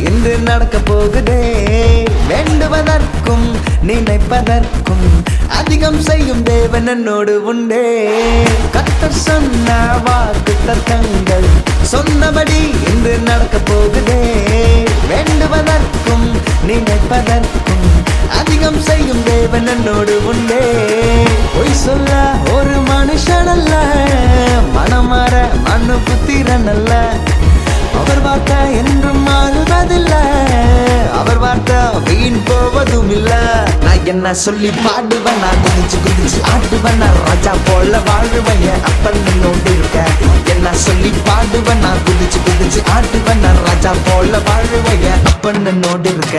இன்று நடக்க போகுதே. வேண்டுவதற்கும் நினைப்பதற்கும் அதிகம் செய்யும் தேவன் என்னோடு உண்டே. கர்த்தர் சொன்ன வாக்கு தத்தங்கள் சொன்னபடி இன்று நடக்க போகுதே. வேண்டுவதற்கும் நினைப்பதற்கும் அதிகம் செய்யும் தேவன் என்னோடு உண்டே. பொய் சொல்ல ஒரு மனுஷன் அல்ல, மனமாற மனு புத்திரன் அல்ல. அவர் வார்த்தை என்றும் மாறுவதில்ல, அவர் வார்த்தை வீண் போவதும் இல்ல. நான் என்ன சொல்லி பாடுவேன், நான் குதிச்சு குதிச்சு ஆடுவேன், நான் ராஜா போல வாழ்வேன், அப்பன் நோண்டு இருக்க. என்ன சொல்லி பாடுவேன், நான் குதிச்சு குதிச்சு ஆடுவேன், நான் ராஜா போல வாழ்வேன், அப்பன் நோண்டு இருக்க.